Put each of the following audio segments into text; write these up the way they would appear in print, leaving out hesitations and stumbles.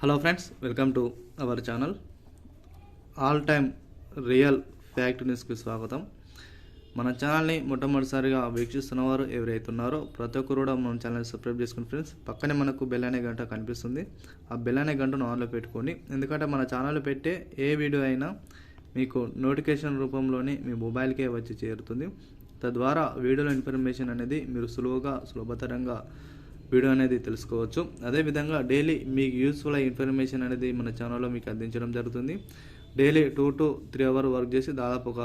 Hello friends, welcome to our channel. All time real fact న్యూస్కి స్వాగతం. మన ఛానల్ని మొట్టమొదటిసారిగా వీక్షిస్తున్నవారు ఎవరైతే ఉన్నారో ప్రతి ఒక్కరు కూడా మన ఛానల్ని సబ్స్క్రైబ్ చేసుకుని ఫ్రెండ్స్, పక్కనే మనకు బెల్ అనే గంట కనిపిస్తుంది. ఆ బెల్ అనే గంటను ఆన్లో పెట్టుకోండి. ఎందుకంటే మన ఛానల్లో పెట్టే ఏ వీడియో అయినా మీకు నోటిఫికేషన్ రూపంలోనే మీ మొబైల్కే వచ్చి చేరుతుంది. తద్వారా వీడియోలో ఇన్ఫర్మేషన్ అనేది మీరు సులభతరంగా వీడియో అనేది తెలుసుకోవచ్చు. అదేవిధంగా డైలీ మీకు యూస్ఫుల్ ఇన్ఫర్మేషన్ అనేది మన ఛానల్లో మీకు అందించడం జరుగుతుంది. డైలీ 2 to 3 hours వర్క్ చేసి దాదాపు ఒక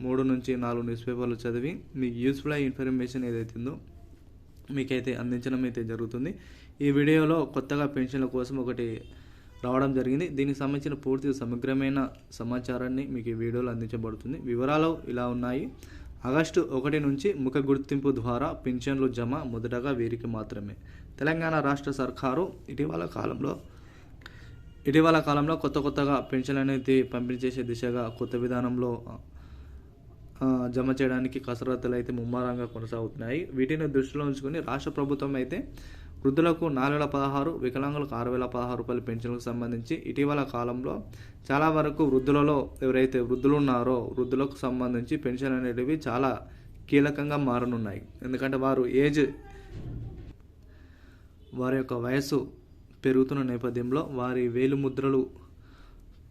3 నుంచి 4 న్యూస్ పేపర్లు చదివి మీకు యూస్ఫుల్ ఇన్ఫర్మేషన్ ఏదైతుందో మీకైతే అందించడం అయితే జరుగుతుంది. ఈ వీడియోలో కొత్తగా పెన్షన్ల కోసం ఒకటి రావడం జరిగింది. దీనికి సంబంధించిన పూర్తి సమగ్రమైన సమాచారాన్ని మీకు ఈ వీడియోలో అందించబడుతుంది. వివరాలు ఇలా ఉన్నాయి. ఆగస్టు 1 నుంచి ముఖ గుర్తింపు ద్వారా పింఛన్లు జమ మొదటగా వీరికి మాత్రమే. తెలంగాణ రాష్ట్ర సర్కారు ఇటీవల కాలంలో కొత్తగా పెన్షన్ అనేది పంపిణీ చేసే దిశగా కొత్త విధానంలో జమ చేయడానికి కసరత్తులు అయితే ముమ్మరంగా కొనసాగుతున్నాయి. వీటిని దృష్టిలో ఉంచుకొని రాష్ట్ర ప్రభుత్వం అయితే వృద్ధులకు 4,016, వికలాంగులకు 6,016 రూపాయల పెన్షన్లకు సంబంధించి ఇటీవల కాలంలో చాలా వరకు వృద్ధులలో ఎవరైతే వృద్ధులు ఉన్నారో వృద్ధులకు సంబంధించి పెన్షన్ అనేటివి చాలా కీలకంగా మారనున్నాయి. ఎందుకంటే వారి యొక్క వయసు పెరుగుతున్న నేపథ్యంలో వారి వేలిముద్రలు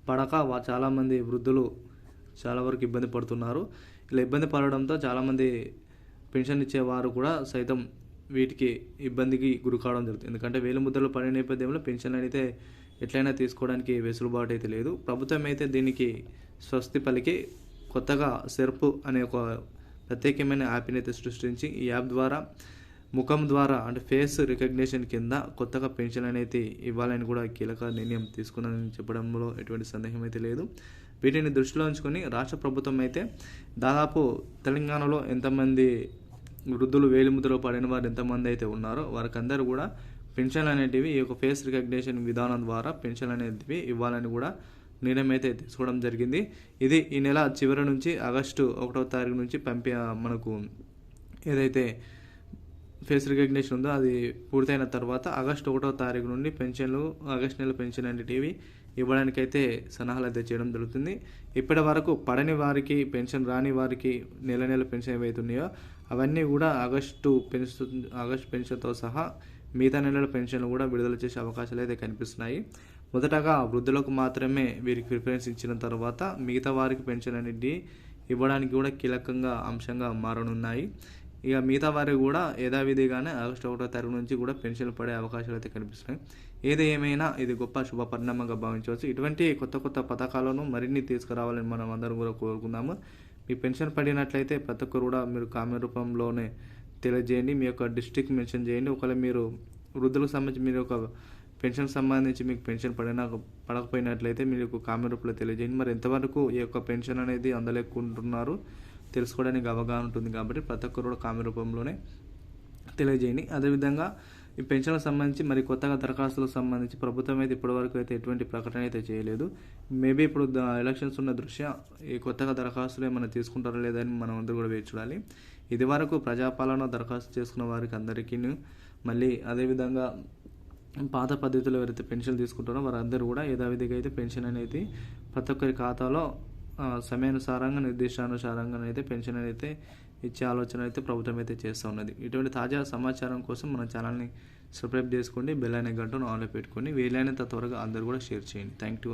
పడక చాలామంది వృద్ధులు చాలా వరకు ఇబ్బంది పడుతున్నారు. ఇలా ఇబ్బంది పడడంతో చాలామంది పెన్షన్ ఇచ్చేవారు కూడా సైతం వీటికి ఇబ్బందికి గురి కావడం జరుగుతుంది. ఎందుకంటే వేలిముద్రలు పడే నేపథ్యంలో పెన్షన్ అయితే ఎట్లయినా తీసుకోవడానికి వెసులుబాటు అయితే లేదు. ప్రభుత్వం అయితే దీనికి స్వస్తి పలికి కొత్తగా సెర్ప్ అనే ఒక ప్రత్యేకమైన యాప్ని అయితే సృష్టించి ఈ యాప్ ద్వారా ముఖం ద్వారా అంటే ఫేస్ రికగ్నిషన్ కింద కొత్తగా పెన్షన్ అనేది ఇవ్వాలని కూడా కీలక నిర్ణయం తీసుకున్నారని చెప్పడంలో ఎటువంటి సందేహం అయితే లేదు. వీటిని దృష్టిలో ఉంచుకొని రాష్ట్ర ప్రభుత్వం అయితే దాదాపు తెలంగాణలో ఎంతమంది వృద్ధులు వేలిముద్రలో పడిన వారు ఎంతమంది అయితే ఉన్నారో వారికందరూ కూడా పెన్షన్ అనేటివి ఈ యొక్క ఫేస్ రికగ్నిషన్ విధానం ద్వారా పెన్షన్ అనేటివి ఇవ్వాలని కూడా నిర్ణయం అయితే తీసుకోవడం జరిగింది. ఇది ఈ నెల చివరి నుంచి ఆగస్టు 1వ తారీఖు నుంచి మనకు ఏదైతే ఫేస్ రికగ్నిషన్ ఉందో అది పూర్తయిన తర్వాత ఆగస్టు 1వ తారీఖు నుండి పెన్షన్లు ఆగస్టు నెల పెన్షన్ అనేటివి ఇవ్వడానికైతే సన్నాహాలు అయితే చేయడం జరుగుతుంది. ఇప్పటి వరకు పడని వారికి పెన్షన్ రాని వారికి నెల పెన్షన్ ఏవైతున్నాయో అవన్నీ కూడా ఆగస్టు పెన్షన్తో సహా మిగతా నెలల పెన్షన్లు కూడా విడుదల చేసే అవకాశాలు అయితే కనిపిస్తున్నాయి. మొదటగా వృద్ధులకు మాత్రమే వీరికి ప్రిఫరెన్స్ ఇచ్చిన తర్వాత మిగతా వారికి పెన్షన్ అనేది ఇవ్వడానికి కూడా కీలకంగా అంశంగా మారనున్నాయి. ఇక మిగతా వారికి కూడా యథావిధిగానే ఆగస్టు 1వ తారీఖు నుంచి కూడా పెన్షన్లు పడే అవకాశాలు అయితే కనిపిస్తున్నాయి. ఏది ఏమైనా ఇది గొప్ప శుభ పరిణామంగా భావించవచ్చు. ఇటువంటి కొత్త పథకాలను మరిన్ని తీసుకురావాలని మనం అందరం కూడా కోరుకుందాము. మీ పెన్షన్ పడినట్లయితే ప్రతి ఒక్కరు కూడా మీరు కామెంట్ రూపంలోనే తెలియజేయండి. మీ యొక్క డిస్ట్రిక్ట్ మెన్షన్ చేయండి. ఒకవేళ మీరు వృద్ధులకు సంబంధించి మీరు ఒక పెన్షన్ సంబంధించి మీకు పెన్షన్ పడకపోయినట్లయితే మీరు కామెంట్ రూపంలో తెలియజేయండి. మరి ఎంతవరకు ఈ యొక్క పెన్షన్ అనేది అందలేకుంటున్నారు తెలుసుకోవడానికి అవగాహన ఉంటుంది కాబట్టి ప్రతి ఒక్కరు కూడా కామెంట్ రూపంలోనే తెలియజేయండి. అదేవిధంగా ఈ పెన్షన్లకు సంబంధించి మరి కొత్తగా దరఖాస్తులకు సంబంధించి ప్రభుత్వం అయితే ఇప్పటివరకు అయితే ఎటువంటి ప్రకటన అయితే చేయలేదు. మేబీ ఇప్పుడు ఎలక్షన్స్ ఉన్న దృష్ట్యా ఈ కొత్తగా దరఖాస్తులు ఏమైనా తీసుకుంటారో లేదని మనం అందరూ కూడా వేచి చూడాలి. ఇది వరకు ప్రజాపాలన దరఖాస్తు చేసుకున్న వారికి అందరికీ మళ్ళీ అదేవిధంగా పాత పద్ధతిలో ఎవరైతే పెన్షన్ తీసుకుంటారో వారందరూ కూడా యథావిధిగా అయితే పెన్షన్ అనేది ప్రతి ఒక్కరి ఖాతాలో సమయానుసారంగా నిర్దిష్టానుసారంగా అయితే పెన్షన్ అయితే ఇచ్చే ఆలోచన అయితే ప్రభుత్వం అయితే చేస్తూ ఉన్నది. ఇటువంటి తాజా సమాచారం కోసం మన ఛానల్ని సబ్స్క్రైబ్ చేసుకోండి. బెల్ అనే గంటను ఆన్లో పెట్టుకొని వీలైనంత త్వరగా అందరూ కూడా షేర్ చేయండి. Thank you.